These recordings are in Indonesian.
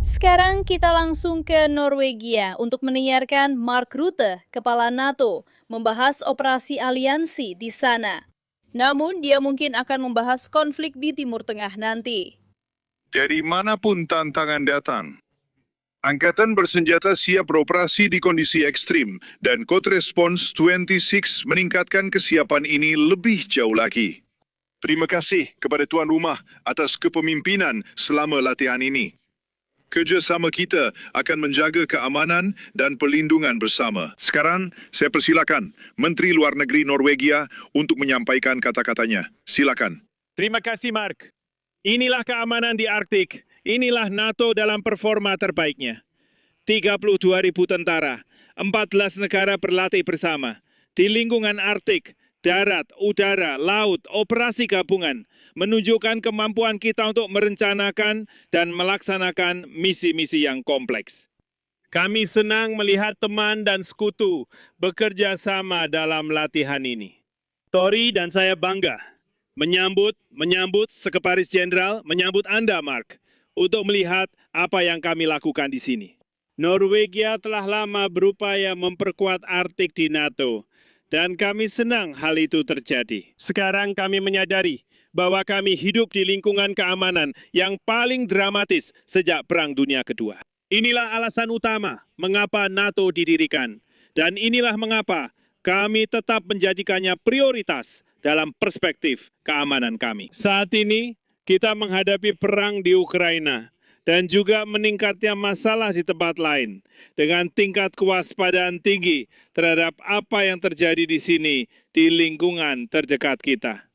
Sekarang kita langsung ke Norwegia untuk mendengarkan Mark Rutte, Kepala NATO, membahas operasi aliansi di sana. Namun dia mungkin akan membahas konflik di Timur Tengah nanti. Dari manapun tantangan datang, Angkatan Bersenjata siap beroperasi di kondisi ekstrim dan Code Response 26 meningkatkan kesiapan ini lebih jauh lagi. Terima kasih kepada tuan rumah atas kepemimpinan selama latihan ini. Kerjasama kita akan menjaga keamanan dan perlindungan bersama. Sekarang, saya persilakan Menteri Luar Negeri Norwegia untuk menyampaikan kata-katanya. Silakan. Terima kasih, Mark. Inilah keamanan di Arktik. Inilah NATO dalam performa terbaiknya. 32.000 tentara, 14 negara berlatih bersama. Di lingkungan Arktik, darat, udara, laut, operasi gabungan, menunjukkan kemampuan kita untuk merencanakan dan melaksanakan misi-misi yang kompleks. Kami senang melihat teman dan sekutu bekerja sama dalam latihan ini. Tori dan saya bangga menyambut Sekretaris Jenderal, menyambut Anda, Mark, untuk melihat apa yang kami lakukan di sini. Norwegia telah lama berupaya memperkuat Arktik di NATO, dan kami senang hal itu terjadi. Sekarang kami menyadari bahwa kami hidup di lingkungan keamanan yang paling dramatis sejak Perang Dunia Kedua. Inilah alasan utama mengapa NATO didirikan, dan inilah mengapa kami tetap menjadikannya prioritas dalam perspektif keamanan kami. Saat ini, kita menghadapi perang di Ukraina dan juga meningkatnya masalah di tempat lain dengan tingkat kewaspadaan tinggi terhadap apa yang terjadi di sini di lingkungan terdekat kita.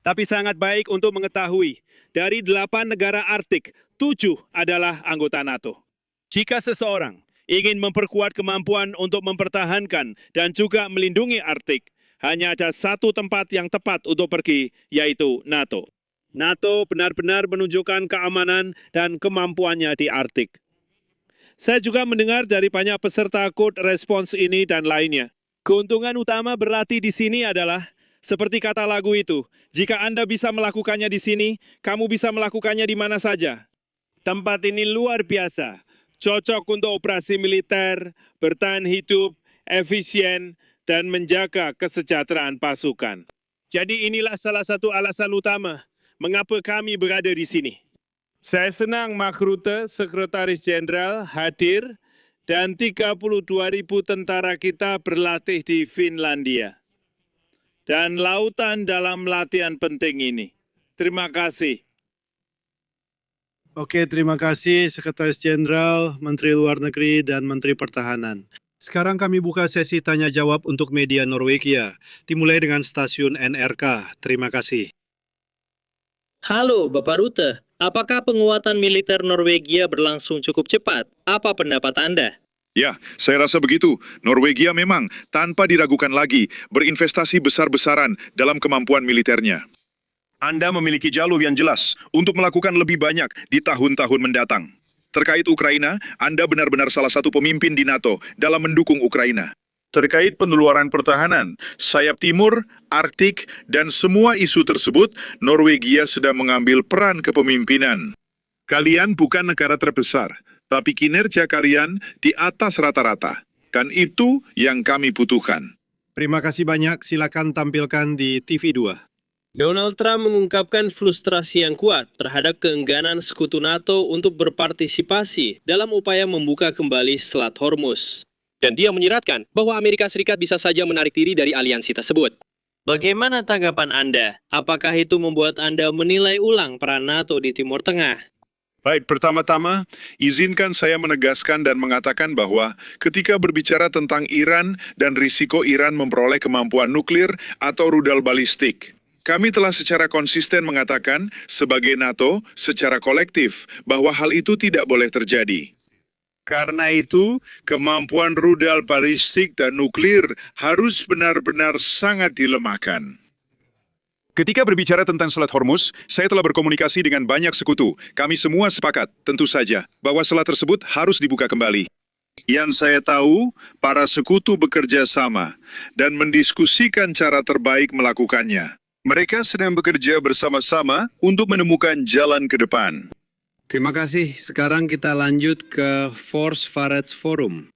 Tapi sangat baik untuk mengetahui, dari 8 negara Arktik, 7 adalah anggota NATO. Jika seseorang ingin memperkuat kemampuan untuk mempertahankan dan juga melindungi Arktik, hanya ada satu tempat yang tepat untuk pergi, yaitu NATO. NATO benar-benar menunjukkan keamanan dan kemampuannya di Arktik. Saya juga mendengar dari banyak peserta Code Response ini dan lainnya. Keuntungan utama berlatih di sini adalah, seperti kata lagu itu, jika Anda bisa melakukannya di sini, kamu bisa melakukannya di mana saja. Tempat ini luar biasa, cocok untuk operasi militer, bertahan hidup, efisien, dan menjaga kesejahteraan pasukan. Jadi inilah salah satu alasan utama mengapa kami berada di sini. Saya senang Mark Rutte, Sekretaris Jenderal, hadir dan 32.000 tentara kita berlatih di Finlandia. Dan lautan dalam latihan penting ini. Terima kasih. Oke, terima kasih Sekretaris Jenderal, Menteri Luar Negeri, dan Menteri Pertahanan. Sekarang kami buka sesi tanya jawab untuk media Norwegia, dimulai dengan stasiun NRK. Terima kasih. Halo Bapak Rutte, apakah penguatan militer Norwegia berlangsung cukup cepat? Apa pendapat Anda? Ya, saya rasa begitu. Norwegia memang, tanpa diragukan lagi, berinvestasi besar-besaran dalam kemampuan militernya. Anda memiliki jalur yang jelas untuk melakukan lebih banyak di tahun-tahun mendatang. Terkait Ukraina, Anda benar-benar salah satu pemimpin di NATO dalam mendukung Ukraina. Terkait penularan pertahanan, sayap timur, Arktik, dan semua isu tersebut, Norwegia sedang mengambil peran kepemimpinan. Kalian bukan negara terbesar, tapi kinerja kalian di atas rata-rata. Kan itu yang kami butuhkan. Terima kasih banyak, silakan tampilkan di TV2. Donald Trump mengungkapkan frustrasi yang kuat terhadap keengganan sekutu NATO untuk berpartisipasi dalam upaya membuka kembali Selat Hormuz. Dan dia menyiratkan bahwa Amerika Serikat bisa saja menarik diri dari aliansi tersebut. Bagaimana tanggapan Anda? Apakah itu membuat Anda menilai ulang peran NATO di Timur Tengah? Baik, pertama-tama, izinkan saya menegaskan dan mengatakan bahwa ketika berbicara tentang Iran dan risiko Iran memperoleh kemampuan nuklir atau rudal balistik, kami telah secara konsisten mengatakan sebagai NATO secara kolektif bahwa hal itu tidak boleh terjadi. Karena itu, kemampuan rudal balistik dan nuklir harus benar-benar sangat dilemahkan. Ketika berbicara tentang Selat Hormuz, saya telah berkomunikasi dengan banyak sekutu. Kami semua sepakat, tentu saja, bahwa selat tersebut harus dibuka kembali. Yang saya tahu, para sekutu bekerja sama dan mendiskusikan cara terbaik melakukannya. Mereka sedang bekerja bersama-sama untuk menemukan jalan ke depan. Terima kasih. Sekarang kita lanjut ke Force Farets Forum.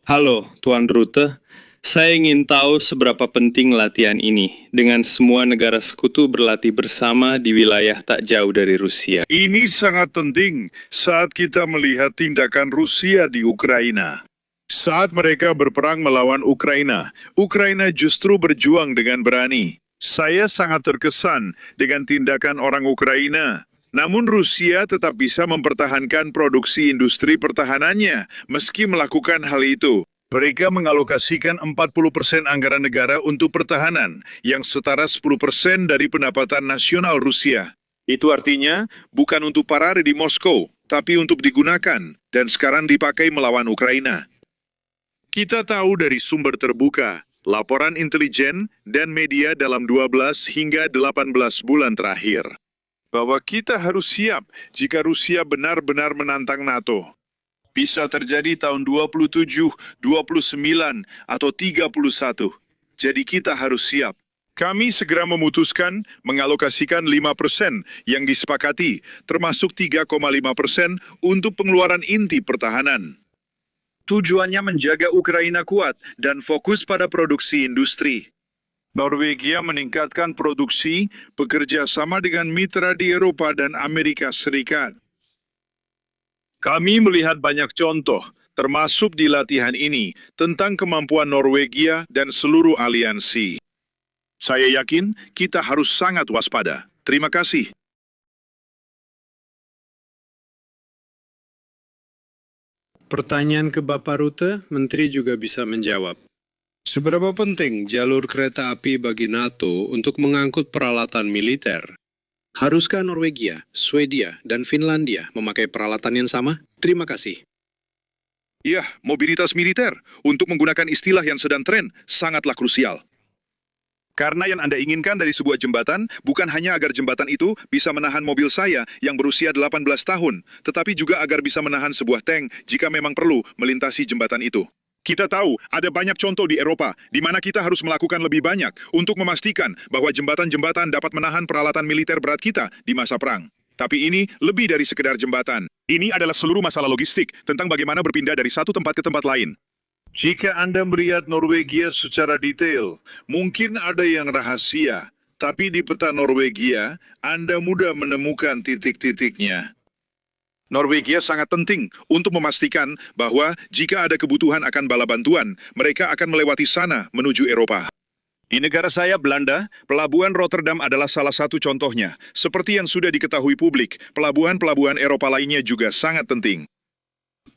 Halo, Tuan Rutte. Saya ingin tahu seberapa penting latihan ini dengan semua negara sekutu berlatih bersama di wilayah tak jauh dari Rusia. Ini sangat penting saat kita melihat tindakan Rusia di Ukraina. Saat mereka berperang melawan Ukraina, Ukraina justru berjuang dengan berani. Saya sangat terkesan dengan tindakan orang Ukraina. Namun Rusia tetap bisa mempertahankan produksi industri pertahanannya meski melakukan hal itu. Mereka mengalokasikan 40% anggaran negara untuk pertahanan, yang setara 10% dari pendapatan nasional Rusia. Itu artinya bukan untuk parade di Moskow, tapi untuk digunakan, dan sekarang dipakai melawan Ukraina. Kita tahu dari sumber terbuka, laporan intelijen dan media dalam 12 hingga 18 bulan terakhir, bahwa kita harus siap jika Rusia benar-benar menantang NATO. Bisa terjadi tahun 27, 29, atau 31. Jadi kita harus siap. Kami segera memutuskan mengalokasikan 5% yang disepakati, termasuk 3,5% untuk pengeluaran inti pertahanan. Tujuannya menjaga Ukraina kuat dan fokus pada produksi industri. Norwegia meningkatkan produksi bekerja sama dengan mitra di Eropa dan Amerika Serikat. Kami melihat banyak contoh, termasuk di latihan ini, tentang kemampuan Norwegia dan seluruh aliansi. Saya yakin kita harus sangat waspada. Terima kasih. Pertanyaan ke Bapak Rutte, Menteri juga bisa menjawab. Seberapa penting jalur kereta api bagi NATO untuk mengangkut peralatan militer? Haruskah Norwegia, Swedia, dan Finlandia memakai peralatan yang sama? Terima kasih. Ya, mobilitas militer, untuk menggunakan istilah yang sedang tren, sangatlah krusial. Karena yang Anda inginkan dari sebuah jembatan, bukan hanya agar jembatan itu bisa menahan mobil saya yang berusia 18 tahun, tetapi juga agar bisa menahan sebuah tank jika memang perlu melintasi jembatan itu. Kita tahu ada banyak contoh di Eropa di mana kita harus melakukan lebih banyak untuk memastikan bahwa jembatan-jembatan dapat menahan peralatan militer berat kita di masa perang. Tapi ini lebih dari sekedar jembatan. Ini adalah seluruh masalah logistik tentang bagaimana berpindah dari satu tempat ke tempat lain. Jika Anda melihat Norwegia secara detail, mungkin ada yang rahasia, tapi di peta Norwegia, Anda mudah menemukan titik-titiknya. Norwegia sangat penting untuk memastikan bahwa jika ada kebutuhan akan bala bantuan, mereka akan melewati sana menuju Eropa. Di negara saya, Belanda, pelabuhan Rotterdam adalah salah satu contohnya. Seperti yang sudah diketahui publik, pelabuhan-pelabuhan Eropa lainnya juga sangat penting.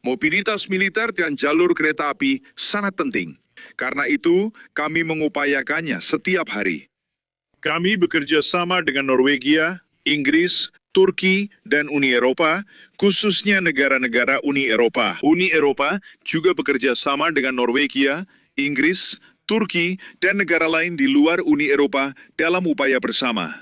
Mobilitas militer dan jalur kereta api sangat penting. Karena itu, kami mengupayakannya setiap hari. Kami bekerja sama dengan Norwegia, Inggris, Turki, dan Uni Eropa, khususnya negara-negara Uni Eropa. Uni Eropa juga bekerja sama dengan Norwegia, Inggris, Turki, dan negara lain di luar Uni Eropa dalam upaya bersama.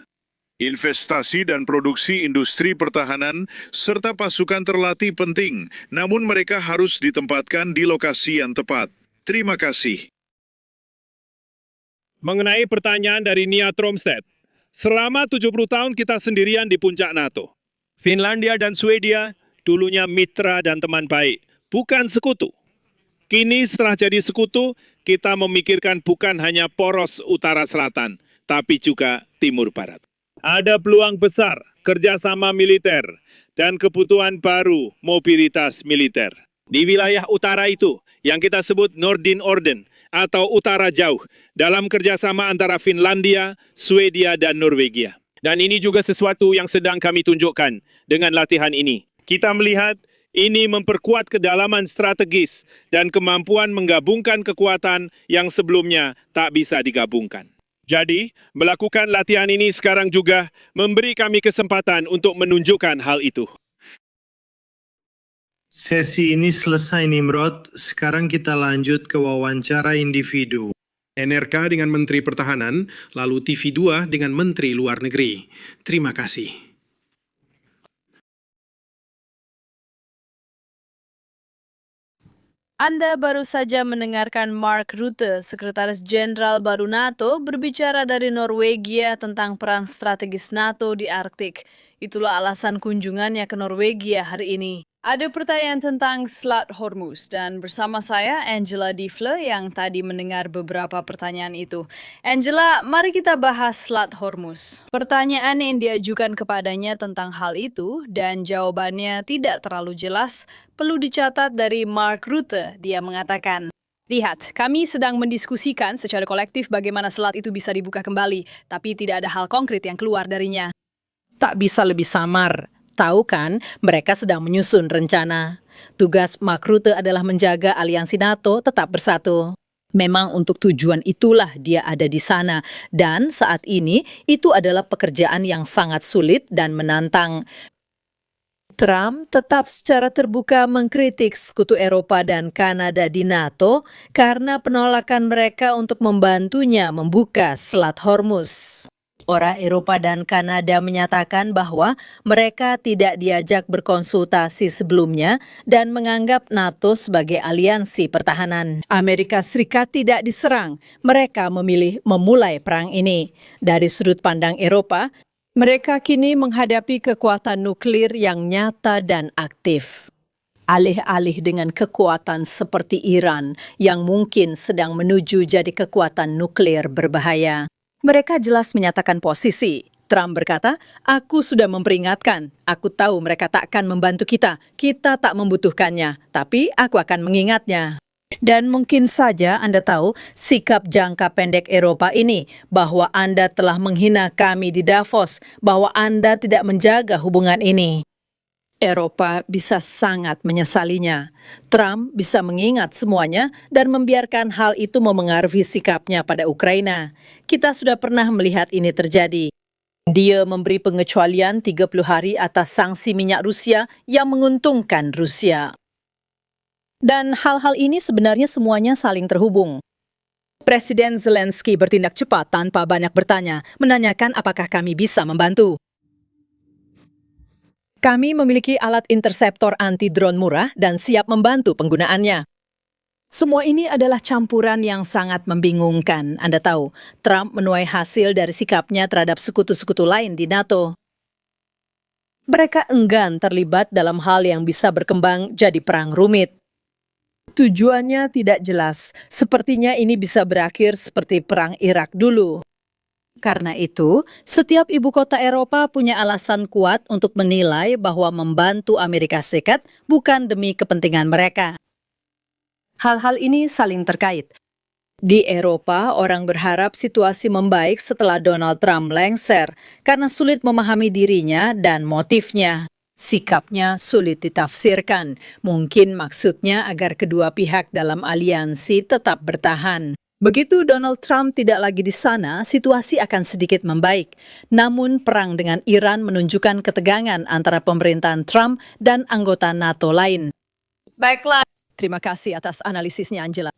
Investasi dan produksi industri pertahanan serta pasukan terlatih penting, namun mereka harus ditempatkan di lokasi yang tepat. Terima kasih. Mengenai pertanyaan dari Nia Tromstedt, selama 70 tahun kita sendirian di puncak NATO. Finlandia dan Swedia dulunya mitra dan teman baik, bukan sekutu. Kini setelah jadi sekutu, kita memikirkan bukan hanya poros utara-selatan, tapi juga timur-barat. Ada peluang besar kerjasama militer dan kebutuhan baru mobilitas militer. Di wilayah utara itu, yang kita sebut Nordin Orden, atau utara jauh, dalam kerjasama antara Finlandia, Swedia, dan Norwegia. Dan ini juga sesuatu yang sedang kami tunjukkan dengan latihan ini. Kita melihat ini memperkuat kedalaman strategis dan kemampuan menggabungkan kekuatan yang sebelumnya tak bisa digabungkan. Jadi, melakukan latihan ini sekarang juga memberi kami kesempatan untuk menunjukkan hal itu. Sesi ini selesai, Nimrod. Sekarang kita lanjut ke wawancara individu. NRK dengan Menteri Pertahanan, lalu TV2 dengan Menteri Luar Negeri. Terima kasih. Anda baru saja mendengarkan Mark Rutte, Sekretaris Jenderal baru NATO, berbicara dari Norwegia tentang perang strategis NATO di Arktik. Itulah alasan kunjungannya ke Norwegia hari ini. Ada pertanyaan tentang Selat Hormuz dan bersama saya Angela Difle yang tadi mendengar beberapa pertanyaan itu. Angela, mari kita bahas Selat Hormuz. Pertanyaan yang diajukan kepadanya tentang hal itu dan jawabannya tidak terlalu jelas perlu dicatat dari Mark Rutte. Dia mengatakan, lihat, kami sedang mendiskusikan secara kolektif bagaimana selat itu bisa dibuka kembali, tapi tidak ada hal konkret yang keluar darinya. Tak bisa lebih samar. Tahu kan, mereka sedang menyusun rencana. Tugas Mark Rutte adalah menjaga aliansi NATO tetap bersatu. Memang untuk tujuan itulah dia ada di sana. Dan saat ini, itu adalah pekerjaan yang sangat sulit dan menantang. Trump tetap secara terbuka mengkritik sekutu Eropa dan Kanada di NATO karena penolakan mereka untuk membantunya membuka Selat Hormuz. Orang Eropa dan Kanada menyatakan bahwa mereka tidak diajak berkonsultasi sebelumnya dan menganggap NATO sebagai aliansi pertahanan. Amerika Serikat tidak diserang, mereka memilih memulai perang ini. Dari sudut pandang Eropa, mereka kini menghadapi kekuatan nuklir yang nyata dan aktif. Alih-alih dengan kekuatan seperti Iran yang mungkin sedang menuju jadi kekuatan nuklir berbahaya. Mereka jelas menyatakan posisi. Trump berkata, aku sudah memperingatkan. Aku tahu mereka tak akan membantu kita. Kita tak membutuhkannya. Tapi aku akan mengingatnya. Dan mungkin saja Anda tahu sikap jangka pendek Eropa ini, bahwa Anda telah menghina kami di Davos, bahwa Anda tidak menjaga hubungan ini. Eropa bisa sangat menyesalinya. Trump bisa mengingat semuanya dan membiarkan hal itu memengaruhi sikapnya pada Ukraina. Kita sudah pernah melihat ini terjadi. Dia memberi pengecualian 30 hari atas sanksi minyak Rusia yang menguntungkan Rusia. Dan hal-hal ini sebenarnya semuanya saling terhubung. Presiden Zelensky bertindak cepat tanpa banyak bertanya, menanyakan apakah kami bisa membantu. Kami memiliki alat interseptor anti-drone murah dan siap membantu penggunaannya. Semua ini adalah campuran yang sangat membingungkan. Anda tahu, Trump menuai hasil dari sikapnya terhadap sekutu-sekutu lain di NATO. Mereka enggan terlibat dalam hal yang bisa berkembang jadi perang rumit. Tujuannya tidak jelas. Sepertinya ini bisa berakhir seperti perang Irak dulu. Karena itu, setiap ibu kota Eropa punya alasan kuat untuk menilai bahwa membantu Amerika Serikat bukan demi kepentingan mereka. Hal-hal ini saling terkait. Di Eropa, orang berharap situasi membaik setelah Donald Trump lengser karena sulit memahami dirinya dan motifnya. Sikapnya sulit ditafsirkan. Mungkin maksudnya agar kedua pihak dalam aliansi tetap bertahan. Begitu Donald Trump tidak lagi di sana, situasi akan sedikit membaik. Namun perang dengan Iran menunjukkan ketegangan antara pemerintahan Trump dan anggota NATO lain. Baiklah. Terima kasih atas analisisnya, Angela.